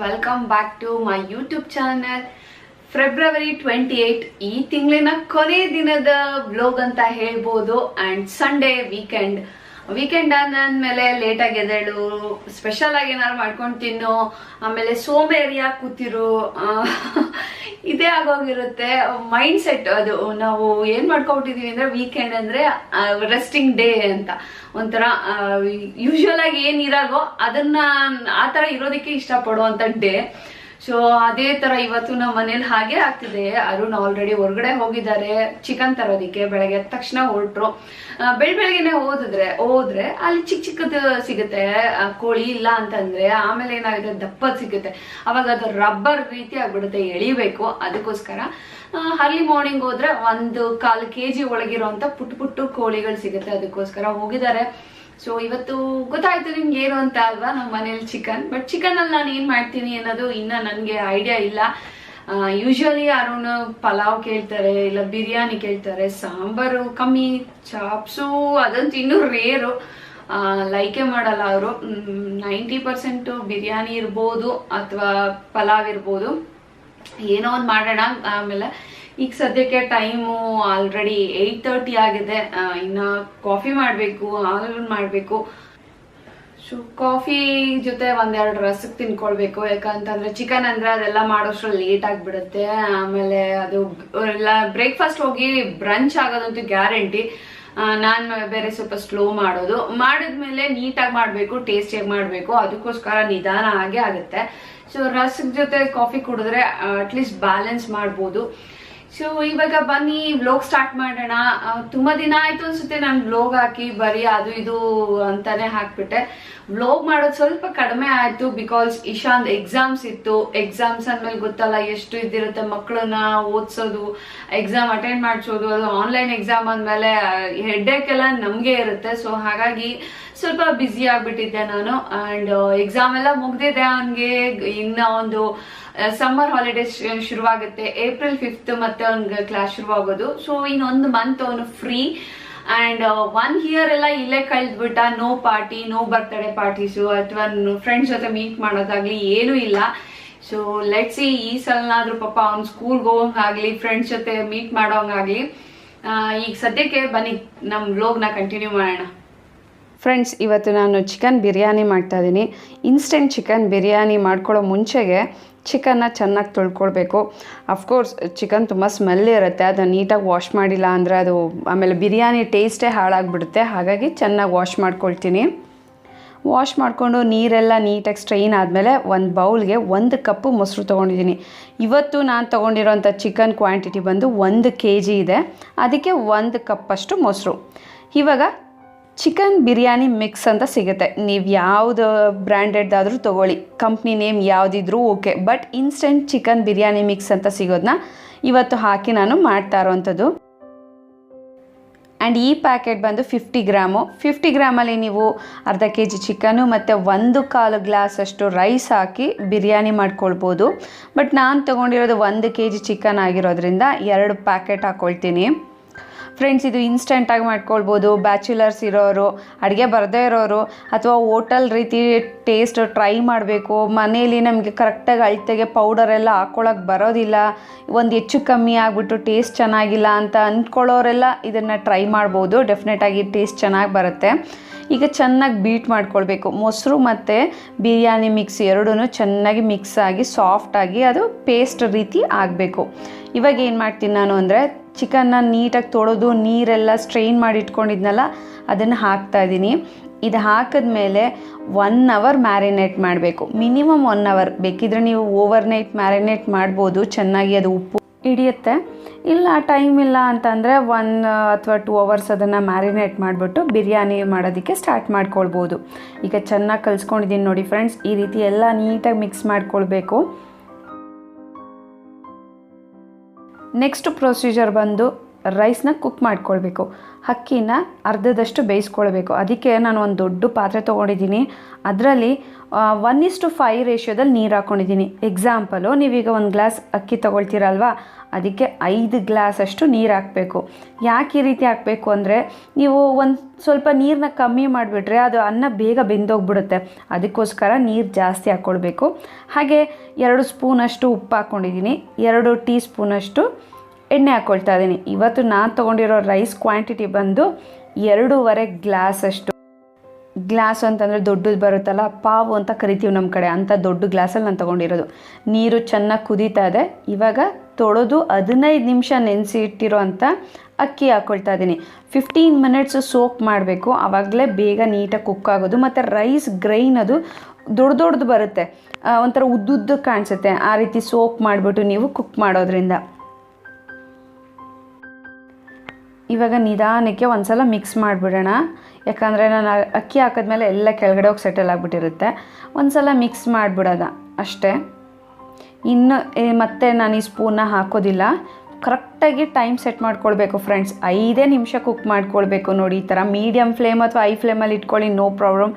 Welcome back to my YouTube channel. February 28 ಈ ತಿಂಗಳಿನ ಕೊನೆ ದಿನದ ವ್ಲಾಗ್ ಅಂತ ಹೇಳ್ಬೋದು. ಆ್ಯಂಡ್ ಸಂಡೇ ವೀಕೆಂಡ್ ಅಂದ್ಮೇಲೆ ಲೇಟಾಗಿ ಎದ್ದೇಳು, ಸ್ಪೆಷಲ್ ಆಗಿ ಏನಾದ್ರು ಮಾಡ್ಕೊಂಡು ತಿನ್ನು, ಆಮೇಲೆ ಸೋಂಬೇರಿಯಾಗಿ ಕೂತಿರು, ಇದೇ ಆಗೋಗಿರುತ್ತೆ ಮೈಂಡ್ ಸೆಟ್. ಅದು ನಾವು ಏನ್ ಮಾಡ್ಕೊಬಿಟ್ಟಿದೀವಿ ಅಂದ್ರೆ ವೀಕೆಂಡ್ ಅಂದ್ರೆ ರೆಸ್ಟಿಂಗ್ ಡೇ ಅಂತ, ಒಂಥರ ಯೂಶುವಲ್ ಆಗಿ ಏನಿರಲ್ವೋ ಅದನ್ನ ಆ ತರ ಇರೋದಕ್ಕೆ ಇಷ್ಟಪಡುವಂತ ಡೇ. ಸೊ ಅದೇ ತರ ಇವತ್ತು ನಮ್ಮ ಮನೇಲಿ ಹಾಗೆ ಆಗ್ತಿದೆ. ಅರುಣ್ ಆಲ್ರೆಡಿ ಹೊರಗಡೆ ಹೋಗಿದ್ದಾರೆ ಚಿಕನ್ ತರೋದಿಕ್ಕೆ. ಬೆಳಗ್ಗೆ ಎದ್ದ ತಕ್ಷಣ ಹೊರಟ್ರು. ಬೆಳಗ್ಗೆನೆ ಹೋದ್ರೆ ಅಲ್ಲಿ ಚಿಕ್ಕದು ಸಿಗುತ್ತೆ ಕೋಳಿ, ಇಲ್ಲ ಅಂತಂದ್ರೆ ಆಮೇಲೆ ಏನಾಗುತ್ತೆ ದಪ್ಪದ್ ಸಿಗುತ್ತೆ. ಅವಾಗ ಅದು ರಬ್ಬರ್ ರೀತಿ ಆಗ್ಬಿಡುತ್ತೆ, ಎಳಿಬೇಕು. ಅದಕ್ಕೋಸ್ಕರ ಅರ್ಲಿ ಮಾರ್ನಿಂಗ್ ಹೋದ್ರೆ 1/4 kg ಒಳಗಿರುವಂತ ಪುಟ್ಟು ಕೋಳಿಗಳು ಸಿಗುತ್ತೆ. ಅದಕ್ಕೋಸ್ಕರ ಹೋಗಿದ್ದಾರೆ. ಸೊ ಇವತ್ತು ಗೊತ್ತಾಯ್ತು ನಿಮ್ಗೆ ಏನು ಅಂತ ಅಲ್ವಾ, ನಮ್ಮ ಮನೇಲಿ ಚಿಕನ್. ಬಟ್ ಚಿಕನ್ ಅಲ್ಲಿ ನಾನು ಏನ್ ಮಾಡ್ತೀನಿ ಅನ್ನೋದು ಇನ್ನ ನನ್ಗೆ ಐಡಿಯಾ ಇಲ್ಲ. ಯೂಶುವಲಿ ಅರುಣ್ ಪಲಾವ್ ಕೇಳ್ತಾರೆ, ಇಲ್ಲ ಬಿರಿಯಾನಿ ಕೇಳ್ತಾರೆ, ಸಾಂಬಾರು ಕಮ್ಮಿ, ಚಾಪ್ಸು ಅದಂತೂ ಇನ್ನೂ ರೇರು, ಲೈಕೆ ಮಾಡಲ್ಲ ಅವರು. 90% ಬಿರಿಯಾನಿ ಇರ್ಬೋದು ಅಥವಾ ಪಲಾವ್ ಇರ್ಬೋದು, ಏನೋ ಒಂದು ಮಾಡೋಣ. ಆಮೇಲೆ ಈಗ ಸದ್ಯಕ್ಕೆ ಟೈಮು ಆಲ್ರೆಡಿ 8:30 ಆಗಿದೆ. ಇನ್ನ ಕಾಫಿ ಮಾಡಬೇಕು, ಹಾಲು ಮಾಡಬೇಕು. ಸೊ ಕಾಫಿ ಜೊತೆ ಒಂದೆರಡು ರಸಕ್ಕೆ ತಿನ್ಕೊಳ್ಬೇಕು. ಯಾಕಂತಂದ್ರೆ ಚಿಕನ್ ಅಂದ್ರೆ ಅದೆಲ್ಲ ಮಾಡೋಷ್ಟ್ರಲ್ಲಿ ಲೇಟ್ ಆಗಿಬಿಡುತ್ತೆ. ಆಮೇಲೆ ಅದು ಎಲ್ಲ ಬ್ರೇಕ್ಫಾಸ್ಟ್ ಹೋಗಿ ಬ್ರಂಚ್ ಆಗೋದಂತೂ ಗ್ಯಾರಂಟಿ. ನಾನು ಬೇರೆ ಸ್ವಲ್ಪ ಸ್ಲೋ ಮಾಡಿದ್ಮೇಲೆ ನೀಟಾಗಿ ಮಾಡಬೇಕು, ಟೇಸ್ಟಿಯಾಗಿ ಮಾಡಬೇಕು. ಅದಕ್ಕೋಸ್ಕರ ನಿಧಾನ ಆಗೇ ಆಗುತ್ತೆ. ಸೊ ರಸದ ಜೊತೆ ಕಾಫಿ ಕುಡಿದ್ರೆ ಅಟ್ಲೀಸ್ಟ್ ಬ್ಯಾಲೆನ್ಸ್ ಮಾಡ್ಬೋದು. ಸೊ ಇವಾಗ ಬನ್ನಿ ವ್ಲಾಗ್ ಸ್ಟಾರ್ಟ್ ಮಾಡೋಣ. ತುಂಬಾ ದಿನ ಆಯ್ತು ಅನ್ಸುತ್ತೆ ನಾನು ವ್ಲಾಗ್ ಹಾಕಿ, ಬರೀ ಅದು ಇದು ಅಂತಾನೆ ಹಾಕ್ಬಿಟ್ಟೆ. ವ್ಲಾಗ್ ಮಾಡೋದು ಸ್ವಲ್ಪ ಕಡಿಮೆ ಆಯ್ತು, ಬಿಕಾಸ್ ಇಶಾಂತ್ ಎಕ್ಸಾಮ್ಸ್ ಇತ್ತು. ಎಕ್ಸಾಮ್ಸ್ ಅಂದ್ಮೇಲೆ ಗೊತ್ತಲ್ಲ ಎಷ್ಟು ಇದ್ದಿರುತ್ತೆ, ಮಕ್ಕಳನ್ನ ಓದಿಸೋದು, ಎಕ್ಸಾಮ್ ಅಟೆಂಡ್ ಮಾಡಿಸೋದು. ಅದು ಆನ್ಲೈನ್ ಎಕ್ಸಾಮ್ ಅಂದ್ಮೇಲೆ ಹೆಡ್ಡೇಕ್ ಎಲ್ಲ ನಮ್ಗೆ ಇರುತ್ತೆ. ಸೊ ಹಾಗಾಗಿ ಸ್ವಲ್ಪ ಬ್ಯುಸಿ ಆಗ್ಬಿಟ್ಟಿದ್ದೆ ನಾನು. ಅಂಡ್ ಎಕ್ಸಾಮ್ ಎಲ್ಲ ಮುಗ್ದಿದೆ ಅವನ್ಗೆ. ಇನ್ನ ಒಂದು ಸಮ್ಮರ್ ಹಾಲಿಡೇಸ್ ಶುರುವಾಗುತ್ತೆ. April 5th ಮತ್ತೆ ಅವ್ನಿಗೆ ಕ್ಲಾಸ್ ಶುರುವಾಗೋದು. ಸೊ ಇನ್ನೊಂದು ಮಂತ್ ಅವನು ಫ್ರೀ. ಅಂಡ್ 1 year ಎಲ್ಲ ಇಲ್ಲೇ ಕಳೆದ್ಬಿಟ್ಟ. No party, no birthday parties ಅಥವಾ ಫ್ರೆಂಡ್ಸ್ ಜೊತೆ ಮೀಟ್ ಮಾಡೋದಾಗ್ಲಿ ಏನೂ ಇಲ್ಲ. ಸೊ ಲೆಟ್ಸ್ ಸಿ ಈ ಸಲನಾದ್ರೂ ಪಾಪ ಅವ್ನು ಸ್ಕೂಲ್ಗೆ ಹೋಗಂಗಾಗ್ಲಿ, ಫ್ರೆಂಡ್ಸ್ ಜೊತೆ ಮೀಟ್ ಮಾಡೋಂಗಾಗ್ಲಿ. ಈಗ ಸದ್ಯಕ್ಕೆ ಬನ್ನಿ ನಮ್ಮ ವ್ಲಾಗ್ನ ಕಂಟಿನ್ಯೂ ಮಾಡೋಣ. ಫ್ರೆಂಡ್ಸ್, ಇವತ್ತು ನಾನು ಚಿಕನ್ ಬಿರಿಯಾನಿ ಮಾಡ್ತಾ ಇದ್ದೀನಿ. ಇನ್ಸ್ಟೆಂಟ್ ಚಿಕನ್ ಬಿರಿಯಾನಿ ಮಾಡ್ಕೊಳ್ಳೋ ಮುಂಚೆಗೆ ಚಿಕನ್ನ ಚೆನ್ನಾಗಿ ತೊಳ್ಕೊಳ್ಬೇಕು. ಅಫ್ಕೋರ್ಸ್ ಚಿಕನ್ ತುಂಬ ಸ್ಮೆಲ್ ಇರುತ್ತೆ, ಅದನ್ನು ನೀಟಾಗಿ ವಾಶ್ ಮಾಡಿಲ್ಲ ಅಂದರೆ ಅದು ಆಮೇಲೆ ಬಿರಿಯಾನಿ ಟೇಸ್ಟೇ ಹಾಳಾಗಿಬಿಡುತ್ತೆ. ಹಾಗಾಗಿ ಚೆನ್ನಾಗಿ ವಾಶ್ ಮಾಡ್ಕೊಳ್ತೀನಿ. ವಾಶ್ ಮಾಡಿಕೊಂಡು ನೀರೆಲ್ಲ ನೀಟಾಗಿ ಸ್ಟ್ರೈನ್ ಆದಮೇಲೆ ಒಂದು ಬೌಲ್ಗೆ 1 ಕಪ್ಪು ಮೊಸರು ತೊಗೊಂಡಿದ್ದೀನಿ. ಇವತ್ತು ನಾನು ತೊಗೊಂಡಿರೋಂಥ ಚಿಕನ್ ಕ್ವಾಂಟಿಟಿ ಬಂದು 1 kg ಇದೆ. ಅದಕ್ಕೆ 1 ಕಪ್ಪಷ್ಟು ಮೊಸರು. ಇವಾಗ ಚಿಕನ್ ಬಿರಿಯಾನಿ ಮಿಕ್ಸ್ ಅಂತ ಸಿಗುತ್ತೆ. ನೀವು ಯಾವುದು ಬ್ರ್ಯಾಂಡೆಡ್ದಾದರೂ ತೊಗೊಳ್ಳಿ, ಕಂಪ್ನಿ ನೇಮ್ ಯಾವುದಿದ್ರೂ okay. But instant chicken biryani mix ಅಂತ ಸಿಗೋದನ್ನ ಇವತ್ತು ಹಾಕಿ ನಾನು ಮಾಡ್ತಾ ಇರೋವಂಥದ್ದು. ಆ್ಯಂಡ್ ಈ ಪ್ಯಾಕೆಟ್ ಬಂದು 50 ಗ್ರಾಮು. 50 ಗ್ರಾಮಲ್ಲಿ ನೀವು ಅರ್ಧ kg ಚಿಕನ್ನು ಮತ್ತು 1/4 ಗ್ಲಾಸಷ್ಟು ರೈಸ್ ಹಾಕಿ ಬಿರಿಯಾನಿ ಮಾಡ್ಕೊಳ್ಬೋದು. ಬಟ್ ನಾನು ತೊಗೊಂಡಿರೋದು 1 kg ಚಿಕನ್ ಆಗಿರೋದ್ರಿಂದ 2 ಪ್ಯಾಕೆಟ್ ಹಾಕ್ಕೊಳ್ತೀನಿ. ಫ್ರೆಂಡ್ಸ್, ಇದು ಇನ್ಸ್ಟೆಂಟಾಗಿ ಮಾಡ್ಕೊಳ್ಬೋದು. ಬ್ಯಾಚುಲರ್ಸ್ ಇರೋರು, ಅಡುಗೆ ಬರದೇ ಇರೋರು, ಅಥವಾ ಹೋಟೆಲ್ ರೀತಿ ಟೇಸ್ಟ್ ಟ್ರೈ ಮಾಡಬೇಕು, ಮನೇಲಿ ನಮಗೆ ಕರೆಕ್ಟಾಗಿ ಅಳತೆಗೆ ಪೌಡರೆಲ್ಲ ಹಾಕ್ಕೊಳಕ್ಕೆ ಬರೋದಿಲ್ಲ, ಒಂದು ಹೆಚ್ಚು ಕಮ್ಮಿ ಆಗಿಬಿಟ್ಟು ಟೇಸ್ಟ್ ಚೆನ್ನಾಗಿಲ್ಲ ಅಂತ ಅಂದ್ಕೊಳ್ಳೋರೆಲ್ಲ ಇದನ್ನು ಟ್ರೈ ಮಾಡ್ಬೋದು. ಡೆಫಿನೆಟಾಗಿ ಟೇಸ್ಟ್ ಚೆನ್ನಾಗಿ ಬರುತ್ತೆ. ಈಗ ಚೆನ್ನಾಗಿ ಬೀಟ್ ಮಾಡ್ಕೊಳ್ಬೇಕು. ಮೊಸರು ಮತ್ತು ಬಿರಿಯಾನಿ ಮಿಕ್ಸ್ ಎರಡೂ ಚೆನ್ನಾಗಿ ಮಿಕ್ಸ್ ಆಗಿ ಸಾಫ್ಟಾಗಿ ಅದು ಪೇಸ್ಟ್ ರೀತಿ ಆಗಬೇಕು. ಇವಾಗ ಏನು ಮಾಡ್ತೀನಿ ನಾನು ಅಂದರೆ ಚಿಕನ್ನ ನೀಟಾಗಿ ತೊಳೆದು ನೀರೆಲ್ಲ ಸ್ಟ್ರೈನ್ ಮಾಡಿ ಇಟ್ಕೊಂಡಿದ್ನಲ್ಲ ಅದನ್ನು ಹಾಕ್ತಾಯಿದ್ದೀನಿ. ಇದು ಹಾಕಿದ್ಮೇಲೆ 1 hour ಮ್ಯಾರಿನೇಟ್ ಮಾಡಬೇಕು. Minimum 1 hour. ಬೇಕಿದ್ರೆ ನೀವು ಓವರ್ನೈಟ್ ಮ್ಯಾರಿನೇಟ್ ಮಾಡ್ಬೋದು, ಚೆನ್ನಾಗಿ ಅದು ಉಪ್ಪು ಹಿಡಿಯುತ್ತೆ. ಇಲ್ಲ ಟೈಮ್ ಇಲ್ಲ ಅಂತಂದರೆ 1 ಅಥವಾ 2 hours ಅದನ್ನು ಮ್ಯಾರಿನೇಟ್ ಮಾಡಿಬಿಟ್ಟು ಬಿರಿಯಾನಿ ಮಾಡೋದಕ್ಕೆ ಸ್ಟಾರ್ಟ್ ಮಾಡ್ಕೊಳ್ಬೋದು. ಈಗ ಚೆನ್ನಾಗಿ ಕಲಿಸ್ಕೊಂಡಿದ್ದೀನಿ ನೋಡಿ ಫ್ರೆಂಡ್ಸ್. ಈ ರೀತಿ ಎಲ್ಲ ನೀಟಾಗಿ ಮಿಕ್ಸ್ ಮಾಡ್ಕೊಳ್ಬೇಕು. ನೆಕ್ಸ್ಟ್ ಪ್ರೊಸೀಜರ್ ಬಂದು ರೈಸ್ನ ಕುಕ್ ಮಾಡ್ಕೊಳ್ಬೇಕು. ಅಕ್ಕಿನ ಅರ್ಧದಷ್ಟು ಬೇಯಿಸ್ಕೊಳ್ಬೇಕು. ಅದಕ್ಕೆ ನಾನು ಒಂದು ದೊಡ್ಡ ಪಾತ್ರೆ ತೊಗೊಂಡಿದ್ದೀನಿ. ಅದರಲ್ಲಿ 1:5 ರೇಷಿಯೋದಲ್ಲಿ ನೀರು ಹಾಕ್ಕೊಂಡಿದ್ದೀನಿ. ಎಕ್ಸಾಂಪಲು, ನೀವೀಗ 1 ಗ್ಲಾಸ್ ಅಕ್ಕಿ ತೊಗೊಳ್ತೀರಲ್ವ, ಅದಕ್ಕೆ 5 ಗ್ಲಾಸಷ್ಟು ನೀರು ಹಾಕಬೇಕು. ಯಾಕೆ ಈ ರೀತಿ ಹಾಕಬೇಕು ಅಂದರೆ, ನೀವು ಒಂದು ಸ್ವಲ್ಪ ನೀರನ್ನ ಕಮ್ಮಿ ಮಾಡಿಬಿಟ್ರೆ ಅದು ಅನ್ನ ಬೇಗ ಬೆಂದೋಗ್ಬಿಡುತ್ತೆ. ಅದಕ್ಕೋಸ್ಕರ ನೀರು ಜಾಸ್ತಿ ಹಾಕ್ಕೊಳ್ಬೇಕು. ಹಾಗೆ 2 ಸ್ಪೂನಷ್ಟು ಉಪ್ಪು ಹಾಕ್ಕೊಂಡಿದ್ದೀನಿ, 2 ಟೀ ಸ್ಪೂನಷ್ಟು ಎಣ್ಣೆ ಹಾಕ್ಕೊಳ್ತಾ ಇದ್ದೀನಿ. ಇವತ್ತು ನಾನು ತೊಗೊಂಡಿರೋ ರೈಸ್ ಕ್ವಾಂಟಿಟಿ ಬಂದು 2.5 ಗ್ಲಾಸಷ್ಟು. ಗ್ಲಾಸ್ ಅಂತಂದರೆ ದೊಡ್ಡದು ಬರುತ್ತಲ್ಲ, ಪಾವು ಅಂತ ಕರಿತೀವಿ ನಮ್ಮ ಕಡೆ, ಅಂಥ ದೊಡ್ಡ ಗ್ಲಾಸಲ್ಲಿ ನಾನು ತೊಗೊಂಡಿರೋದು. ನೀರು ಚೆನ್ನಾಗಿ ಕುದೀತಾ ಇದೆ. ಇವಾಗ ತೊಳೆದು 15 ನಿಮಿಷ ನೆನೆಸಿ ಇಟ್ಟಿರೋ ಅಂಥ ಅಕ್ಕಿ ಹಾಕ್ಕೊಳ್ತಾ ಇದ್ದೀನಿ. 15 ಮಿನಿಟ್ಸ್ ಸೋಕ್ ಮಾಡಬೇಕು, ಆವಾಗಲೇ ಬೇಗ ನೀಟಾಗಿ ಕುಕ್ ಆಗೋದು. ಮತ್ತು ರೈಸ್ ಗ್ರೈನ್ ಅದು ದೊಡ್ಡದು ಬರುತ್ತೆ, ಒಂಥರ ಉದ್ದುದ್ದು ಕಾಣಿಸುತ್ತೆ. ಆ ರೀತಿ ಸೋಕ್ ಮಾಡಿಬಿಟ್ಟು ನೀವು ಕುಕ್ ಮಾಡೋದ್ರಿಂದ. ಇವಾಗ ನಿಧಾನಕ್ಕೆ ಒಂದು ಸಲ ಮಿಕ್ಸ್ ಮಾಡಿಬಿಡೋಣ, ಯಾಕಂದರೆ ನಾನು ಅಕ್ಕಿ ಹಾಕಿದ್ಮೇಲೆ ಎಲ್ಲ ಕೆಳಗಡೆ ಹೋಗಿ ಸೆಟಲ್ ಆಗಿಬಿಟ್ಟಿರುತ್ತೆ. ಒಂದು ಸಲ ಮಿಕ್ಸ್ ಮಾಡಿಬಿಡೋದ ಅಷ್ಟೇ. ಇನ್ನು ಮತ್ತೆ ನಾನು ಈ ಸ್ಪೂನ್ನ ಹಾಕೋದಿಲ್ಲ. ಕರೆಕ್ಟಾಗಿ ಟೈಮ್ ಸೆಟ್ ಮಾಡ್ಕೊಳ್ಬೇಕು ಫ್ರೆಂಡ್ಸ್. 5 ನಿಮಿಷ ಕುಕ್ ಮಾಡ್ಕೊಳ್ಬೇಕು. ನೋಡಿ, ಈ ಥರ ಮೀಡಿಯಮ್ ಫ್ಲೇಮ್ ಅಥವಾ ಹೈ ಫ್ಲೇಮಲ್ಲಿ ಇಟ್ಕೊಳ್ಳಿ, ನೋ ಪ್ರಾಬ್ಲಮ್.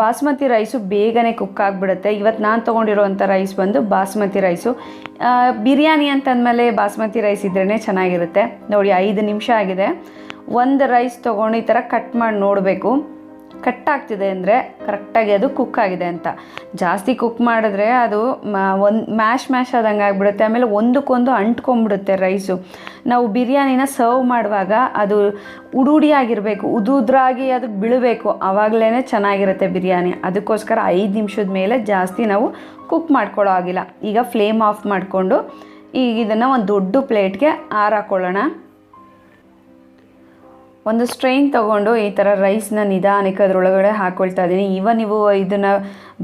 ಬಾಸ್ಮತಿ ರೈಸು ಬೇಗನೆ ಕುಕ್ ಆಗಿಬಿಡುತ್ತೆ. ಇವತ್ತು ನಾನು ತೊಗೊಂಡಿರೋವಂಥ ರೈಸ್ ಬಂದು ಬಾಸ್ಮತಿ ರೈಸು. ಬಿರಿಯಾನಿ ಅಂತಂದಮೇಲೆ ಬಾಸ್ಮತಿ ರೈಸ್ ಇದ್ರೇ ಚೆನ್ನಾಗಿರುತ್ತೆ. ನೋಡಿ, 5 ನಿಮಿಷ ಆಗಿದೆ. ಒಂದು ರೈಸ್ ತೊಗೊಂಡು ಈ ಥರ ಕಟ್ ಮಾಡಿ ನೋಡಬೇಕು, ಕಟ್ ಆಗ್ತಿದೆ ಅಂದರೆ ಕರೆಕ್ಟಾಗಿ ಅದು ಕುಕ್ ಆಗಿದೆ ಅಂತ. ಜಾಸ್ತಿ ಕುಕ್ ಮಾಡಿದ್ರೆ ಅದು ಒಂದು ಮ್ಯಾಶ್ ಆದಂಗೆ ಆಗಿಬಿಡುತ್ತೆ. ಆಮೇಲೆ ಒಂದಕ್ಕೊಂದು ಅಂಟ್ಕೊಂಡ್ಬಿಡುತ್ತೆ ರೈಸು. ನಾವು ಬಿರಿಯಾನಿನ ಸರ್ವ್ ಮಾಡುವಾಗ ಅದು ಉಡುಡಿಯಾಗಿರಬೇಕು, ಉದುದ್ರಾಗಿ ಅದು ಬೀಳಬೇಕು, ಆವಾಗಲೇ ಚೆನ್ನಾಗಿರುತ್ತೆ ಬಿರಿಯಾನಿ. ಅದಕ್ಕೋಸ್ಕರ 5 ನಿಮಿಷದ ಮೇಲೆ ಜಾಸ್ತಿ ನಾವು ಕುಕ್ ಮಾಡ್ಕೊಳ್ಳೋ ಆಗಿಲ್ಲ. ಈಗ ಫ್ಲೇಮ್ ಆಫ್ ಮಾಡಿಕೊಂಡು ಈಗ ಇದನ್ನು ಒಂದು ದೊಡ್ಡ ಪ್ಲೇಟ್ಗೆ ಹಾಕೊಳ್ಳೋಣ. ಒಂದು ಸ್ಟ್ರೈನ್ ತೊಗೊಂಡು ಈ ಥರ ರೈಸ್ನ ನಿಧಾನಕ್ಕೆ ಅದರೊಳಗಡೆ ಹಾಕ್ಕೊಳ್ತಾ ಇದ್ದೀನಿ. ನೀವು ಇದನ್ನು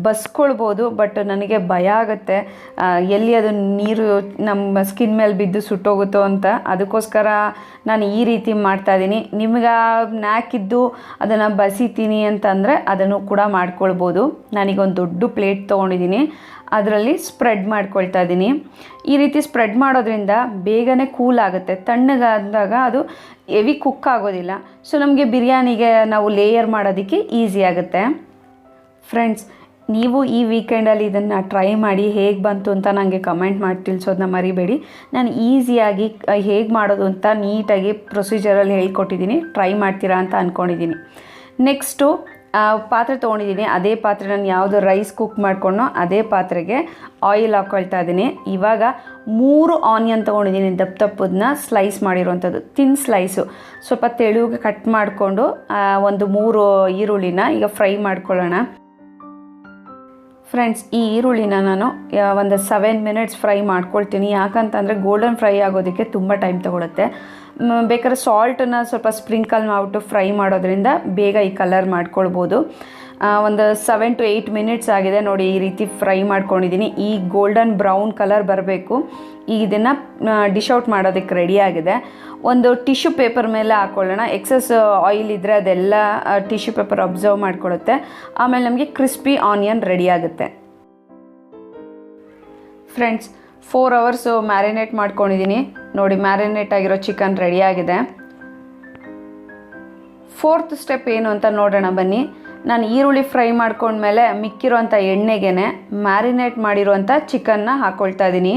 ಬಸ್ಕೊಳ್ಬೋದು, ಬಟ್ ನನಗೆ ಭಯ ಆಗುತ್ತೆ ಎಲ್ಲಿ ಅದು ನೀರು ನಮ್ಮ ಸ್ಕಿನ್ ಮೇಲೆ ಬಿದ್ದು ಸುಟ್ಟೋಗುತ್ತೋ ಅಂತ. ಅದಕ್ಕೋಸ್ಕರ ನಾನು ಈ ರೀತಿ ಮಾಡ್ತಾಯಿದ್ದೀನಿ. ನಿಮ್ಗೆ ನ್ಯಾಕಿದ್ದು ಅದನ್ನು ಬಸಿತೀನಿ ಅಂತಂದರೆ ಅದನ್ನು ಕೂಡ ಮಾಡ್ಕೊಳ್ಬೋದು. ನಾನೀಗ ಒಂದು ದೊಡ್ಡ ಪ್ಲೇಟ್ ತೊಗೊಂಡಿದ್ದೀನಿ, ಅದರಲ್ಲಿ ಸ್ಪ್ರೆಡ್ ಮಾಡ್ಕೊಳ್ತಾ ಇದ್ದೀನಿ. ಈ ರೀತಿ ಸ್ಪ್ರೆಡ್ ಮಾಡೋದ್ರಿಂದ ಬೇಗನೆ ಕೂಲ್ ಆಗುತ್ತೆ. ತಣ್ಣಗಾದಾಗ ಅದು ಹೆವಿ ಕುಕ್ ಆಗೋದಿಲ್ಲ. ಸೊ ನಮಗೆ ಬಿರಿಯಾನಿಗೆ ನಾವು ಲೇಯರ್ ಮಾಡೋದಕ್ಕೆ ಈಸಿ ಆಗುತ್ತೆ. ಫ್ರೆಂಡ್ಸ್, ನೀವು ಈ ವೀಕೆಂಡಲ್ಲಿ ಇದನ್ನು ಟ್ರೈ ಮಾಡಿ ಹೇಗೆ ಬಂತು ಅಂತ ನನಗೆ ಕಮೆಂಟ್ ಮಾಡಿ ತಿಳಿಸೋದನ್ನ ಮರಿಬೇಡಿ. ನಾನು ಈಸಿಯಾಗಿ ಹೇಗೆ ಮಾಡೋದು ಅಂತ ನೀಟಾಗಿ ಪ್ರೊಸೀಜರಲ್ಲಿ ಹೇಳ್ಕೊಟ್ಟಿದ್ದೀನಿ. ಟ್ರೈ ಮಾಡ್ತೀರಾ ಅಂತ ಅಂದ್ಕೊಂಡಿದ್ದೀನಿ. ನೆಕ್ಸ್ಟು ಪಾತ್ರೆ ತೊಗೊಂಡಿದ್ದೀನಿ. ಅದೇ ಪಾತ್ರೆ ನಾನು ಯಾವುದು ರೈಸ್ ಕುಕ್ ಮಾಡ್ಕೊಂಡೋ ಅದೇ ಪಾತ್ರೆಗೆ ಆಯಿಲ್ ಹಾಕ್ಕೊಳ್ತಾ ಇದ್ದೀನಿ. ಇವಾಗ 3 ಆನಿಯನ್ ತೊಗೊಂಡಿದ್ದೀನಿ, ದಪ್ಪದನ್ನ ಸ್ಲೈಸ್ ಮಾಡಿರೋವಂಥದ್ದು, ತಿನ್ ಸ್ಲೈಸು. ಸ್ವಲ್ಪ ತೆಳುಗೆ ಕಟ್ ಮಾಡಿಕೊಂಡು ಒಂದು 3 ಈರುಳ್ಳಿನ ಈಗ ಫ್ರೈ ಮಾಡ್ಕೊಳ್ಳೋಣ. ಫ್ರೆಂಡ್ಸ್, ಈ ಈರುಳ್ಳಿನ ನಾನು ಒಂದು 7 ಮಿನಿಟ್ಸ್ ಫ್ರೈ ಮಾಡ್ಕೊಳ್ತೀನಿ. ಯಾಕಂತಂದರೆ ಗೋಲ್ಡನ್ ಫ್ರೈ ಆಗೋದಕ್ಕೆ ತುಂಬ ಟೈಮ್ ತೊಗೊಳುತ್ತೆ. ಬೇಕಾದ್ರೆ ಸಾಲ್ಟನ್ನು ಸ್ವಲ್ಪ ಸ್ಪ್ರಿಂಕಲ್ ಮಾಡಿಬಿಟ್ಟು ಫ್ರೈ ಮಾಡೋದ್ರಿಂದ ಬೇಗ ಈ ಕಲರ್ ಮಾಡ್ಕೊಳ್ಬೋದು. ಒಂದು 7 to 8 ಮಿನಿಟ್ಸ್ ಆಗಿದೆ ನೋಡಿ. ಈ ರೀತಿ ಫ್ರೈ ಮಾಡ್ಕೊಂಡಿದ್ದೀನಿ. ಈ ಗೋಲ್ಡನ್ ಬ್ರೌನ್ ಕಲರ್ ಬರಬೇಕು. ಈಗ ಇದನ್ನು ಡಿಶ್ ಔಟ್ ಮಾಡೋದಕ್ಕೆ ರೆಡಿಯಾಗಿದೆ. ಒಂದು ಟಿಶ್ಯೂ ಪೇಪರ್ ಮೇಲೆ ಹಾಕ್ಕೊಳ್ಳೋಣ. ಎಕ್ಸಸ್ ಆಯಿಲ್ ಇದ್ದರೆ ಅದೆಲ್ಲ ಟಿಶ್ಯೂ ಪೇಪರ್ ಅಬ್ಸರ್ವ್ ಮಾಡ್ಕೊಳ್ಳುತ್ತೆ. ಆಮೇಲೆ ನಮಗೆ ಕ್ರಿಸ್ಪಿ ಆನಿಯನ್ ರೆಡಿ ಆಗುತ್ತೆ. ಫ್ರೆಂಡ್ಸ್, 4 ಅವರ್ಸು ಮ್ಯಾರಿನೇಟ್ ಮಾಡ್ಕೊಂಡಿದ್ದೀನಿ. ನೋಡಿ, ಮ್ಯಾರಿನೇಟ್ ಆಗಿರೋ ಚಿಕನ್ ರೆಡಿಯಾಗಿದೆ. 4th ಸ್ಟೆಪ್ ಏನು ಅಂತ ನೋಡೋಣ ಬನ್ನಿ. ನಾನು ಈರುಳ್ಳಿ ಫ್ರೈ ಮಾಡ್ಕೊಂಡ್ಮೇಲೆ ಮಿಕ್ಕಿರೋಂಥ ಎಣ್ಣೆಗೆ ಮ್ಯಾರಿನೇಟ್ ಮಾಡಿರೋಂಥ ಚಿಕನ್ನ ಹಾಕ್ಕೊಳ್ತಾ ಇದ್ದೀನಿ.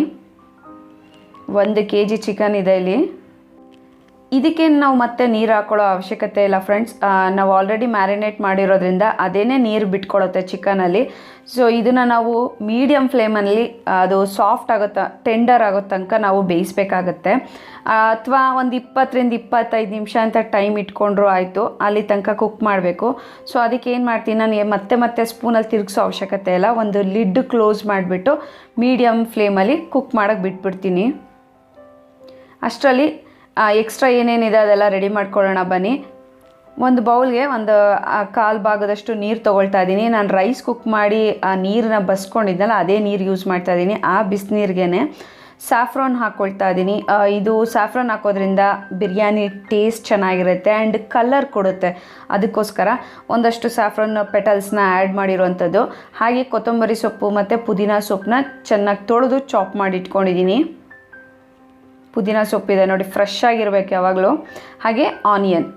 1 kg ಚಿಕನ್ ಇದೆ ಇಲ್ಲಿ. ಇದಕ್ಕೇನು ನಾವು ಮತ್ತೆ ನೀರು ಹಾಕ್ಕೊಳ್ಳೋ ಅವಶ್ಯಕತೆ ಇಲ್ಲ ಫ್ರೆಂಡ್ಸ್. ನಾವು ಆಲ್ರೆಡಿ ಮ್ಯಾರಿನೇಟ್ ಮಾಡಿರೋದ್ರಿಂದ ಅದೇನೇ ನೀರು ಬಿಟ್ಕೊಳ್ಳುತ್ತೆ ಚಿಕನಲ್ಲಿ. ಸೊ ಇದನ್ನು ನಾವು ಮೀಡಿಯಮ್ ಫ್ಲೇಮಲ್ಲಿ ಅದು ಸಾಫ್ಟ್ ಆಗುತ್ತಾ ಟೆಂಡರ್ ಆಗೋ ತನಕ ನಾವು ಬೇಯಿಸಬೇಕಾಗತ್ತೆ. ಅಥವಾ ಒಂದು 20 to 25 ನಿಮಿಷ ಅಂತ ಟೈಮ್ ಇಟ್ಕೊಂಡ್ರೂ ಆಯಿತು, ಅಲ್ಲಿ ತನಕ ಕುಕ್ ಮಾಡಬೇಕು. ಸೊ ಅದಕ್ಕೆ ಏನು ಮಾಡ್ತೀನಿ, ನಾನು ಮತ್ತೆ ಸ್ಪೂನಲ್ಲಿ ತಿರುಗಿಸೋ ಅವಶ್ಯಕತೆ ಇಲ್ಲ. ಒಂದು ಲಿಡ್ ಕ್ಲೋಸ್ ಮಾಡಿಬಿಟ್ಟು ಮೀಡಿಯಮ್ ಫ್ಲೇಮಲ್ಲಿ ಕುಕ್ ಮಾಡೋಕ್ಕೆ ಬಿಟ್ಬಿಡ್ತೀನಿ. ಅಷ್ಟರಲ್ಲಿ ಎಕ್ಸ್ಟ್ರಾ ಏನೇನಿದೆ ಅದೆಲ್ಲ ರೆಡಿ ಮಾಡ್ಕೊಳ್ಳೋಣ ಬನ್ನಿ. ಒಂದು ಬೌಲ್ಗೆ ಒಂದು 1/4 ಭಾಗದಷ್ಟು ನೀರು ತೊಗೊಳ್ತಾ ಇದ್ದೀನಿ. ನಾನು ರೈಸ್ ಕುಕ್ ಮಾಡಿ ಆ ನೀರನ್ನ ಬಸ್ಕೊಂಡಿದ್ದಲ್ಲ, ಅದೇ ನೀರು ಯೂಸ್ ಮಾಡ್ತಾ ಇದ್ದೀನಿ. ಆ ಬಿಸಿನೀರಿಗೆ ಸ್ಯಾಫ್ರಾನ್ ಹಾಕ್ಕೊಳ್ತಾ ಇದ್ದೀನಿ. ಇದು ಸ್ಯಾಫ್ರಾನ್ ಹಾಕೋದ್ರಿಂದ ಬಿರಿಯಾನಿ ಟೇಸ್ಟ್ ಚೆನ್ನಾಗಿರುತ್ತೆ ಆ್ಯಂಡ್ ಕಲರ್ ಕೊಡುತ್ತೆ. ಅದಕ್ಕೋಸ್ಕರ ಒಂದಷ್ಟು ಸ್ಯಾಫ್ರಾನ್ ಪೆಟಲ್ಸ್ನ ಆ್ಯಡ್ ಮಾಡಿರೋವಂಥದ್ದು. ಹಾಗೆ ಕೊತ್ತಂಬರಿ ಸೊಪ್ಪು ಮತ್ತು ಪುದೀನ ಸೊಪ್ಪನ್ನ ಚೆನ್ನಾಗಿ ತೊಳೆದು ಚಾಪ್ ಮಾಡಿ ಇಟ್ಕೊಂಡಿದ್ದೀನಿ. ಪುದೀನ ಸೊಪ್ಪಿದೆ ನೋಡಿ, ಫ್ರೆಶ್ ಆಗಿರಬೇಕು ಯಾವಾಗಲೂ. ಹಾಗೆ ಆನಿಯನ್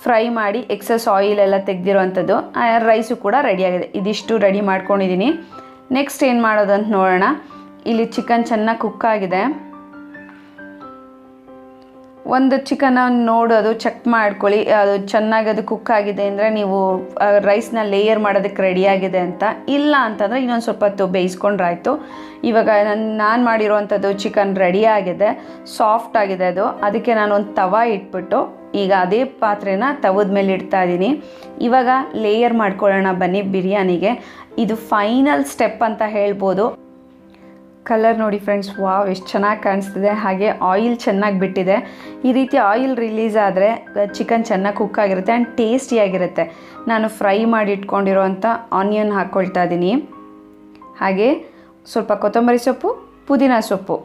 ಫ್ರೈ ಮಾಡಿ ಎಕ್ಸಸ್ ಆಯಿಲ್ ಎಲ್ಲ ತೆಗೆದಿರೋವಂಥದ್ದು. ರೈಸು ಕೂಡ ರೆಡಿಯಾಗಿದೆ. ಇದಿಷ್ಟು ರೆಡಿ ಮಾಡ್ಕೊಂಡಿದ್ದೀನಿ. ನೆಕ್ಸ್ಟ್ ಏನು ಮಾಡೋದಂತ ನೋಡೋಣ. ಇಲ್ಲಿ ಚಿಕನ್ ಚೆನ್ನಾಗಿ ಕುಕ್ ಆಗಿದೆ. ಒಂದು ಚಿಕನ್ ನೋಡೋದು ಚೆಕ್ ಮಾಡ್ಕೊಳ್ಳಿ, ಅದು ಚೆನ್ನಾಗಿ ಅದು ಕುಕ್ ಆಗಿದೆ ಅಂದರೆ ನೀವು ರೈಸ್ನ ಲೇಯರ್ ಮಾಡೋದಕ್ಕೆ ರೆಡಿಯಾಗಿದೆ ಅಂತ. ಇಲ್ಲ ಅಂತಂದರೆ ಇನ್ನೊಂದು ಸ್ವಲ್ಪ ಹೊತ್ತು ಬೇಯಿಸ್ಕೊಂಡ್ರಾಯ್ತು. ಇವಾಗ ನಾನು ಮಾಡಿರೋವಂಥದ್ದು ಚಿಕನ್ ರೆಡಿಯಾಗಿದೆ, ಸಾಫ್ಟ್ ಆಗಿದೆ ಅದು. ಅದಕ್ಕೆ ನಾನು ಒಂದು ತವ ಇಟ್ಬಿಟ್ಟು ಈಗ ಅದೇ ಪಾತ್ರೆನ ತವದ ಮೇಲೆ ಇಡ್ತಾ ಇದ್ದೀನಿ. ಇವಾಗ ಲೇಯರ್ ಮಾಡ್ಕೊಳ್ಳೋಣ ಬನ್ನಿ ಬಿರಿಯಾನಿಗೆ. ಇದು ಫೈನಲ್ ಸ್ಟೆಪ್ ಅಂತ ಹೇಳ್ಬೋದು. ಕಲರ್ ನೋಡಿ ಫ್ರೆಂಡ್ಸ್, ವಾವ್ ಎಷ್ಟು ಚೆನ್ನಾಗಿ ಕಾಣಿಸ್ತಿದೆ. ಹಾಗೆ ಆಯಿಲ್ ಚೆನ್ನಾಗಿ ಬಿಟ್ಟಿದೆ. ಈ ರೀತಿ ಆಯಿಲ್ ರಿಲೀಸ್ ಆದರೆ ಚಿಕನ್ ಚೆನ್ನಾಗಿ ಕುಕ್ ಆಗಿರುತ್ತೆ ಆ್ಯಂಡ್ ಟೇಸ್ಟಿಯಾಗಿರುತ್ತೆ. ನಾನು ಫ್ರೈ ಮಾಡಿ ಇಟ್ಕೊಂಡಿರೋವಂಥ ಆನಿಯನ್ ಹಾಕ್ಕೊಳ್ತಾ ಇದ್ದೀನಿ. ಹಾಗೆ ಸ್ವಲ್ಪ ಕೊತ್ತಂಬರಿ ಸೊಪ್ಪು, ಪುದೀನ ಸೊಪ್ಪು.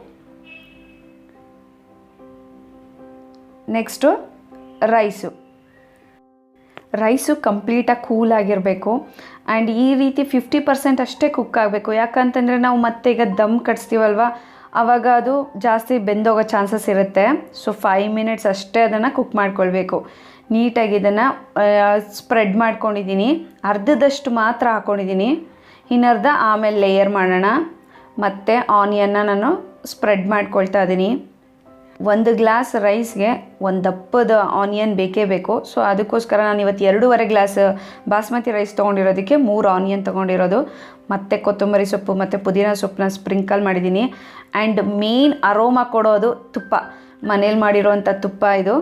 ನೆಕ್ಸ್ಟು ರೈಸು ಕಂಪ್ಲೀಟಾಗಿ ಕೂಲಾಗಿರಬೇಕು ಆ್ಯಂಡ್ ಈ ರೀತಿ 50% ಅಷ್ಟೇ ಕುಕ್ ಆಗಬೇಕು. ಯಾಕಂತಂದರೆ ನಾವು ಮತ್ತೆ ಈಗ ದಮ್ ಕಟ್ಸ್ತೀವಲ್ವ, ಆವಾಗ ಅದು ಜಾಸ್ತಿ ಬೆಂದೋಗೋ ಚಾನ್ಸಸ್ ಇರುತ್ತೆ. ಸೊ 5 ಮಿನಿಟ್ಸ್ ಅಷ್ಟೇ ಅದನ್ನು ಕುಕ್ ಮಾಡ್ಕೊಳ್ಬೇಕು. ನೀಟಾಗಿ ಇದನ್ನು ಸ್ಪ್ರೆಡ್ ಮಾಡ್ಕೊಂಡಿದ್ದೀನಿ. ಅರ್ಧದಷ್ಟು ಮಾತ್ರ ಹಾಕ್ಕೊಂಡಿದ್ದೀನಿ, ಇನ್ನರ್ಧ ಆಮೇಲೆ ಲೇಯರ್ ಮಾಡೋಣ. ಮತ್ತು ಆನಿಯನ್ನ ನಾನು ಸ್ಪ್ರೆಡ್ ಮಾಡ್ಕೊಳ್ತಾ ಇದ್ದೀನಿ. 1 ಗ್ಲಾಸ್ ರೈಸ್ಗೆ ಒಂದು ದಪ್ಪದ ಆನಿಯನ್ ಬೇಕೇ ಬೇಕು. ಸೊ ಅದಕ್ಕೋಸ್ಕರ ನಾನು ಇವತ್ತು 2.5 ಗ್ಲಾಸ್ ಬಾಸ್ಮತಿ ರೈಸ್ ತೊಗೊಂಡಿರೋದಕ್ಕೆ 3 ಆನಿಯನ್ ತೊಗೊಂಡಿರೋದು. ಮತ್ತು ಕೊತ್ತಂಬರಿ ಸೊಪ್ಪು ಮತ್ತು ಪುದೀನ ಸೊಪ್ಪನ್ನ ಸ್ಪ್ರಿಂಕಲ್ ಮಾಡಿದ್ದೀನಿ. ಆ್ಯಂಡ್ ಮೇನ್ ಅರೋಮಾ ಕೊಡೋದು ತುಪ್ಪ, ಮನೇಲಿ ಮಾಡಿರೋವಂಥ ತುಪ್ಪ ಇದು.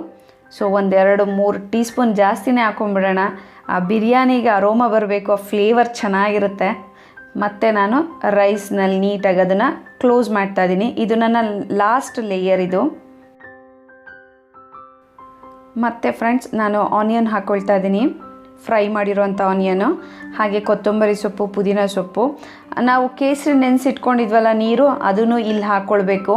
ಸೊ 1-2-3 ಟೀ ಸ್ಪೂನ್ ಜಾಸ್ತಿನೇ ಹಾಕೊಂಡ್ಬಿಡೋಣ. ಆ ಬಿರಿಯಾನಿಗೆ ಅರೋಮಾ ಬರಬೇಕು, ಆ ಫ್ಲೇವರ್ ಚೆನ್ನಾಗಿರುತ್ತೆ. ಮತ್ತು ನಾನು ರೈಸ್ನಲ್ಲಿ ನೀಟಾಗಿ ಅದನ್ನು ಕ್ಲೋಸ್ ಮಾಡ್ತಾಯಿದ್ದೀನಿ. ಇದು ನನ್ನ ಲಾಸ್ಟ್ ಲೇಯರ್ ಇದು. ಮತ್ತು ಫ್ರೆಂಡ್ಸ್ ನಾನು ಆನಿಯನ್ ಹಾಕ್ಕೊಳ್ತಾ ಇದ್ದೀನಿ, ಫ್ರೈ ಮಾಡಿರೋವಂಥ ಆನಿಯನು. ಹಾಗೆ ಕೊತ್ತಂಬರಿ ಸೊಪ್ಪು, ಪುದೀನ ಸೊಪ್ಪು. ನಾವು ಕೇಸರಿ ನೆನೆಸಿಟ್ಕೊಂಡಿದ್ವಲ್ಲ ನೀರು, ಅದನ್ನು ಇಲ್ಲಿ ಹಾಕ್ಕೊಳ್ಬೇಕು.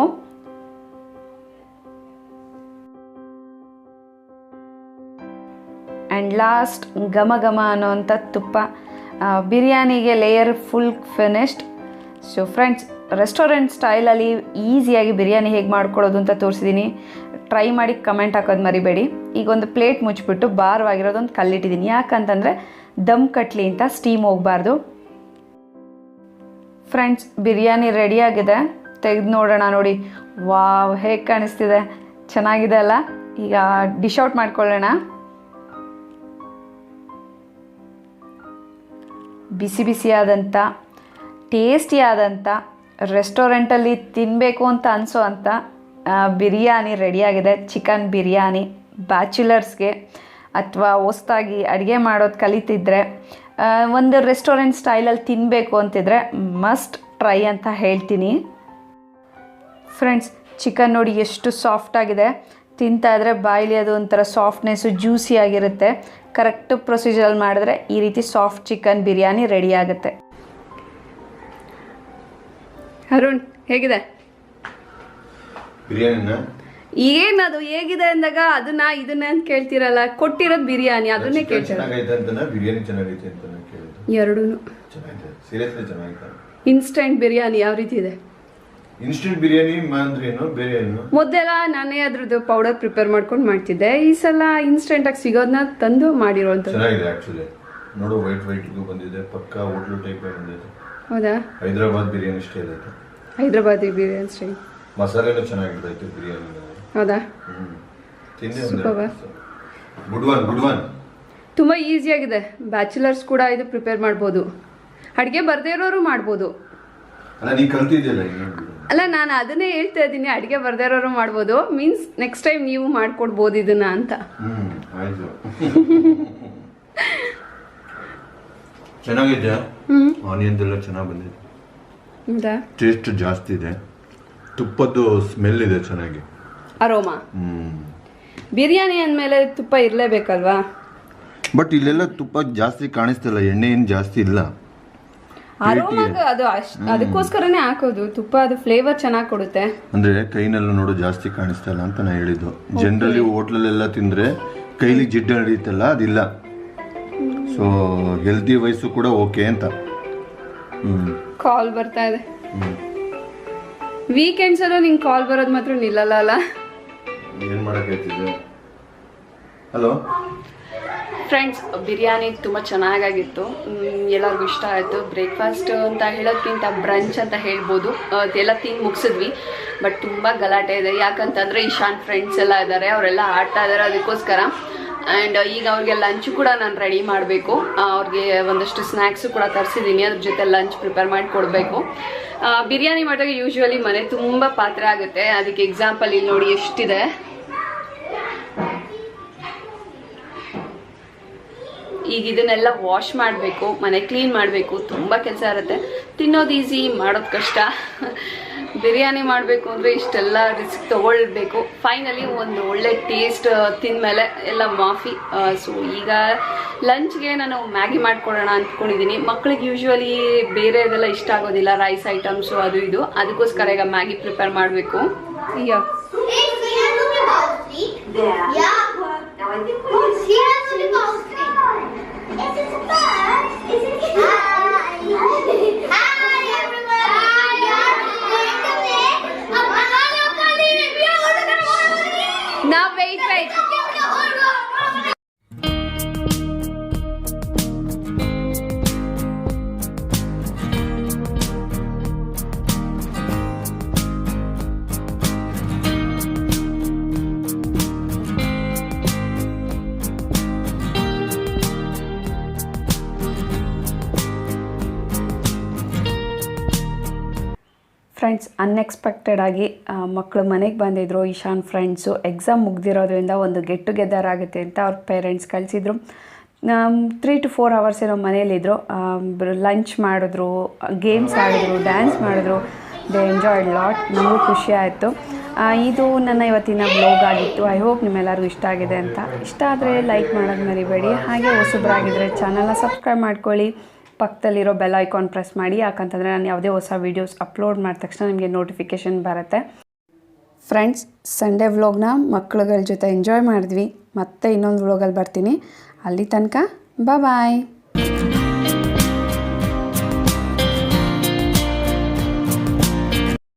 ಆ್ಯಂಡ್ ಲಾಸ್ಟ್ ಘಮ ಘಮ ಅನ್ನೋವಂಥ ತುಪ್ಪ. ಬಿರಿಯಾನಿಗೆ layer full finished. So friends, restaurant ಸ್ಟೈಲಲ್ಲಿ ಈಸಿಯಾಗಿ ಬಿರಿಯಾನಿ ಹೇಗೆ ಮಾಡ್ಕೊಳ್ಳೋದು ಅಂತ ತೋರಿಸಿದ್ದೀನಿ. ಟ್ರೈ ಮಾಡಿ ಕಮೆಂಟ್ ಹಾಕೋದು ಮರಿಬೇಡಿ. ಈಗ ಒಂದು ಪ್ಲೇಟ್ ಮುಚ್ಚಿಬಿಟ್ಟು ಭಾರವಾಗಿರೋದೊಂದು ಕಲ್ಲಿಟ್ಟಿದ್ದೀನಿ. ಯಾಕಂತಂದರೆ ದಮ್ ಕಟ್ಲಿ ಅಂತ, ಸ್ಟೀಮ್ ಹೋಗಬಾರ್ದು. ಫ್ರೆಂಡ್ಸ್, ಬಿರಿಯಾನಿ ರೆಡಿಯಾಗಿದೆ. ತೆಗೆದು ನೋಡೋಣ. ನೋಡಿ, ವಾವ್ ಹೇಗೆ ಕಾಣಿಸ್ತಿದೆ, ಚೆನ್ನಾಗಿದೆ ಅಲ್ಲ? ಈಗ ಡಿಶ್ ಔಟ್ ಮಾಡ್ಕೊಳ್ಳೋಣ. ಬಿಸಿ ಬಿಸಿಯಾದಂಥ ಟೇಸ್ಟಿಯಾದಂಥ ರೆಸ್ಟೋರೆಂಟಲ್ಲಿ ತಿನ್ನಬೇಕು ಅಂತ ಅನಿಸೋ ಅಂಥ ಬಿರಿಯಾನಿ ರೆಡಿಯಾಗಿದೆ. ಚಿಕನ್ ಬಿರಿಯಾನಿ ಬ್ಯಾಚುಲರ್ಸ್ಗೆ ಅಥವಾ ಹೊಸ್ದಾಗಿ ಅಡುಗೆ ಮಾಡೋದು ಕಲಿತಿದ್ರೆ, ಒಂದು ರೆಸ್ಟೋರೆಂಟ್ ಸ್ಟೈಲಲ್ಲಿ ತಿನ್ನಬೇಕು ಅಂತಿದ್ರೆ ಮಸ್ಟ್ ಟ್ರೈ ಅಂತ ಹೇಳ್ತೀನಿ. ಫ್ರೆಂಡ್ಸ್, ಚಿಕನ್ ನೋಡಿ ಎಷ್ಟು ಸಾಫ್ಟಾಗಿದೆ. ತಿಂತಾ ಇದ್ರೆ ಬಾಯಿಲಿ ಅದು ಒಂಥರ ಸಾಫ್ಟ್ನೆಸ್ಸು, ಜ್ಯೂಸಿ ಆಗಿರುತ್ತೆ. ಕರೆಕ್ಟ್ ಪ್ರೊಸೀಜರಲ್ಲಿ ಮಾಡಿದ್ರೆ ಈ ರೀತಿ ಸಾಫ್ಟ್ ಚಿಕನ್ ಬಿರಿಯಾನಿ ರೆಡಿ ಆಗುತ್ತೆ. ಅರುಣ್, ಹೇಗಿದೆ ಬಿರಿಯಾನಿನ? ಏನದು ಹೇಗಿದೆ ಅಂದಾಗ ಇದನ್ನ ಅಂತ ಕೇಳ್ತಿರಲ್ಲ. ಕೊಟ್ಟಿರೋದು ಬಿರಿಯಾನಿ, ಅದನ್ನೇ ಕೇಳ್ತಾರೆ. ಬಿರಿಯಾನಿ ಚೆನ್ನಾಗೈತೆ ಅಂತ ಕೇಳಿದ್ರು. ಎರಡೂ ಚೆನ್ನಾಗಿದೆ, ಸೀರಿಯಸ್ಲಿ ಚೆನ್ನಾಗಿದೆ. ಇನ್ಸ್ಟೆಂಟ್ ಬಿರಿಯಾನಿ ಯಾವ ರೀತಿ ಇದೆ? ಇನ್ಸ್ಟೆಂಟ್ ಬಿರಿಯಾನಿ ಅಂದ್ರೇನು, ಬೇರೆ ಏನು? ಮೊದಲೆಲ್ಲ ನಾನೇ ಅದ್ರದ್ದು ಪೌಡರ್ ಪ್ರಿಪೇರ್ ಮಾಡ್ಕೊಂಡು ಮಾಡ್ತಿದ್ದೆ. ಈ ಸಲ ಇನ್ಸ್ಟೆಂಟ್ ಆಗಿ ಸಿಗೋದನ್ನ ತಂದು ಮಾಡಿರೋಂಥದ್ದು. ಚೆನ್ನಾಗಿದೆ ಆಕ್ಚುಲಿ. ನೋಡು, ವೈಟ್ ಬಂದಿದೆ, ಪಕ್ಕಾ ಹೋಟ್ಲು ಟೈಪ್ ಬಂದಿದೆ. ಹೌದಾ? ಹೈದರಾಬಾದ್ ಬಿರಿಯಾನಿ ಸ್ಟೈಲ್ ಐತೆ. ಹೈದರಾಬಾದಿ ಬಿರಿಯಾನಿ ಸ್ಟೈಲ್. ಮಸಾಲೆನೂ ಚೆನ್ನಾಗಿರ್ತೈತೆ ಬಿರಿಯಾನಿ. ಹೌದಾ? ತಿಂದೆ. Good one. ತುಂಬ ಈಸಿಯಾಗಿದೆ. ಬ್ಯಾಚುಲರ್ಸ್ ಕೂಡ ಇದು ಪ್ರಿಪೇರ್ ಮಾಡ್ಬೋದು. ಅಡುಗೆ ಬರದೇ ಇರೋರು ಮಾಡ್ಬೋದು. ಅಲ್ಲ, ನೀ ಕಲ್ತಿದ್ಯಲ್ಲ. ಅಲ್ಲ, ನಾನು ಅದನ್ನೇ ಹೇಳ್ತಾ ಇದ್ದೀನಿ, ಅಡುಗೆ ಬರದೇ ಇರೋರು ಮಾಡ್ಬೋದು. ಮೀನ್ಸ್ ನೆಕ್ಸ್ಟ್ ಟೈಮ್ ನೀವು ಮಾಡ್ಕೊಡ್ಬೋದು ಇದನ್ನ ಅಂತ. ಆಯ್ತು. ಚೆನ್ನಾಗಿದೆ. ಆನಿಯನ್ ಎಲ್ಲ ಚೆನ್ನಾಗಿ ಬಂದಿದೆ. ಹೌದಾ? ಟೇಸ್ಟ್ ಜಾಸ್ತಿ ಇದೆ. ತುಪ್ಪದ್ದು ಸ್ಮೆಲ್ ಇದೆ ಚೆನ್ನಾಗಿ. ಅರೋಮಾ. ಬಿರಿಯಾನಿ ಅಂದಮೇಲೆ ತುಪ್ಪ ಇರಲೇಬೇಕಲ್ವಾ? ಬಟ್ ಇಲ್ಲೆಲ್ಲ ತುಪ್ಪ ಜಾಸ್ತಿ ಕಾಣಿಸ್ತಿಲ್ಲ, ಎಣ್ಣೆ ಏನು ಜಾಸ್ತಿ ಇಲ್ಲ. ಅರೋಮಾಗ ಅದು ಅದಕ್ಕೋಸ್ಕರನೇ ಹಾಕೋದು ತುಪ್ಪ. ಅದು ಫ್ಲೇವರ್ ಚೆನ್ನಾಗಿ ಕೊಡುತ್ತೆ. ಅಂದ್ರೆ ಕೈನೆಲ್ಲ ನೋಡು ಜಾಸ್ತಿ ಕಾಣಿಸ್ತಾ ಇಲ್ಲ ಅಂತ ನಾ ಹೇಳಿದ್ದು. ಜನರಲಿ ಹೋಟ್ಲಲ್ಲೆಲ್ಲ ತಿಂದ್ರೆ ಕೈಲಿ ಜಿಡ್ಡು ಹಿಡಿಯುತ್ತಲ್ಲ, ಅದಿಲ್ಲ. ಸೊ ಹೆಲ್ತಿ ವೈಸು ಕೂಡ ಓಕೆ ಅಂತ. ಕಾಲ್ ಬರ್ತಾ ಇದೆ. ವೀಕೆಂಡ್ಸಲ್ಲೂ ನಿಂಗೆ ಕಾಲ್ ಬರೋದು ಮಾತ್ರ ನಿಲ್ಲಲ್ಲ ಅಲ್ಲ? ಏನು ಮಾಡೋಕ್ಕಾಗ್ತಿದೆ. ಹಲೋ ಫ್ರೆಂಡ್ಸ್, ಬಿರಿಯಾನಿ ತುಂಬ ಚೆನ್ನಾಗಾಗಿತ್ತು, ಎಲ್ಲರಿಗೂ ಇಷ್ಟ ಆಯಿತು. ಬ್ರೇಕ್ಫಾಸ್ಟ್ ಅಂತ ಹೇಳೋದ್ಕಿಂತ ಬ್ರಂಚ್ ಅಂತ ಹೇಳ್ಬೋದು. ಅದೆಲ್ಲ ತಿಂದು ಮುಗಿಸಿದ್ವಿ. ಬಟ್ ತುಂಬ ಗಲಾಟೆ ಇದೆ, ಯಾಕಂತಂದರೆ ಇಶಾನ್ ಫ್ರೆಂಡ್ಸ್ ಎಲ್ಲ ಇದ್ದಾರೆ, ಅವರೆಲ್ಲ ಆಡ್ತಾ ಇದ್ದಾರೆ, ಅದಕ್ಕೋಸ್ಕರ. ಆ್ಯಂಡ್ ಈಗ ಅವ್ರಿಗೆ ಲಂಚು ಕೂಡ ನಾನು ರೆಡಿ ಮಾಡಬೇಕು. ಅವ್ರಿಗೆ ಒಂದಷ್ಟು ಸ್ನ್ಯಾಕ್ಸು ಕೂಡ ತರಿಸಿದ್ದೀನಿ, ಅದ್ರ ಜೊತೆ ಲಂಚ್ ಪ್ರಿಪೇರ್ ಮಾಡಿ ಕೊಡಬೇಕು. ಬಿರಿಯಾನಿ ಮಾಡಿದಾಗ ಯೂಶ್ವಲಿ ಮನೆ ತುಂಬ ಪಾತ್ರೆ ಆಗುತ್ತೆ. ಅದಕ್ಕೆ ಎಕ್ಸಾಂಪಲ್ ಇಲ್ಲಿ ನೋಡಿ ಎಷ್ಟಿದೆ. ಈಗ ಇದನ್ನೆಲ್ಲ ವಾಶ್ ಮಾಡಬೇಕು, ಮನೆ ಕ್ಲೀನ್ ಮಾಡಬೇಕು, ತುಂಬ ಕೆಲಸ ಇರುತ್ತೆ. ತಿನ್ನೋದು ಈಸಿ, ಮಾಡೋದು ಕಷ್ಟ. ಬಿರಿಯಾನಿ ಮಾಡಬೇಕು ಅಂದರೆ ಇಷ್ಟೆಲ್ಲ ರಿಸ್ಕ್ ತೊಗೊಳ್ಬೇಕು. ಫೈನಲಿ ಒಂದು ಒಳ್ಳೆ ಟೇಸ್ಟ್ ತಿಂದಮೇಲೆ ಎಲ್ಲ ಮಾಫಿ. ಸೊ ಈಗ ಲಂಚ್ಗೆ ನಾನು ಮ್ಯಾಗಿ ಮಾಡಿಕೊಡೋಣ ಅಂದ್ಕೊಂಡಿದ್ದೀನಿ. ಮಕ್ಳಿಗೆ ಯೂಶ್ವಲಿ ಬೇರೆದೆಲ್ಲ ಇಷ್ಟ ಆಗೋದಿಲ್ಲ, ರೈಸ್ ಐಟಮ್ಸು ಅದು ಇದು, ಅದಕ್ಕೋಸ್ಕರ ಈಗ ಮ್ಯಾಗಿ ಪ್ರಿಪೇರ್ ಮಾಡಬೇಕು. Now wait. ಫ್ರೆಂಡ್ಸ್, ಅನ್ಎಕ್ಸ್ಪೆಕ್ಟೆಡ್ ಆಗಿ ಮಕ್ಕಳು ಮನೆಗೆ ಬಂದಿದ್ದರು. ಇಶಾನ್ ಫ್ರೆಂಡ್ಸು ಎಕ್ಸಾಮ್ ಮುಗ್ದಿರೋದ್ರಿಂದ ಒಂದು ಗೆಟ್ ಟುಗೆದರ್ ಆಗುತ್ತೆ ಅಂತ ಅವ್ರ ಪೇರೆಂಟ್ಸ್ ಕಳಿಸಿದ್ರು. 3 to 4 hours ಏನೋ ಮನೇಲಿದ್ದರು. ಲಂಚ್ ಮಾಡಿದ್ರು, ಗೇಮ್ಸ್ ಆಡಿದ್ರು, ಡ್ಯಾನ್ಸ್ ಮಾಡಿದ್ರು. They enjoyed lot. ನಮಗೂ ಖುಷಿ ಆಯಿತು. ಇದು ನನ್ನ ಇವತ್ತಿನ ಬ್ಲಾಗ್ ಆಗಿತ್ತು. ಐ ಹೋಪ್ ನಿಮ್ಮೆಲ್ಲರಿಗೂ ಇಷ್ಟ ಆಗಿದೆ ಅಂತ. ಇಷ್ಟ ಆದರೆ ಲೈಕ್ ಮಾಡೋದು ಮರಿಬೇಡಿ. ಹಾಗೆ ಹೊಸಬ್ರಾಗಿದ್ದರೆ ಚಾನಲ್ನ ಸಬ್ಸ್ಕ್ರೈಬ್ ಮಾಡ್ಕೊಳ್ಳಿ. ಪಕ್ಕದಲ್ಲಿರೋ ಬೆಲ್ ಐಕಾನ್ ಪ್ರೆಸ್ ಮಾಡಿ, ಯಾಕಂತಂದರೆ ನಾನು ಯಾವುದೇ ಹೊಸ ವೀಡಿಯೋಸ್ ಅಪ್ಲೋಡ್ ಮಾಡಿದ ತಕ್ಷಣ ನಿಮಗೆ ನೋಟಿಫಿಕೇಷನ್ ಬರುತ್ತೆ. ಫ್ರೆಂಡ್ಸ್, ಸಂಡೇ ವ್ಲಾಗ್ನ ಮಕ್ಕಳುಗಳ ಜೊತೆ ಎಂಜಾಯ್ ಮಾಡಿದ್ವಿ. ಮತ್ತೆ ಇನ್ನೊಂದು ವ್ಲಾಗಲ್ಲಿ ಬರ್ತೀನಿ. ಅಲ್ಲಿ ತನಕ ಬಾಯ್.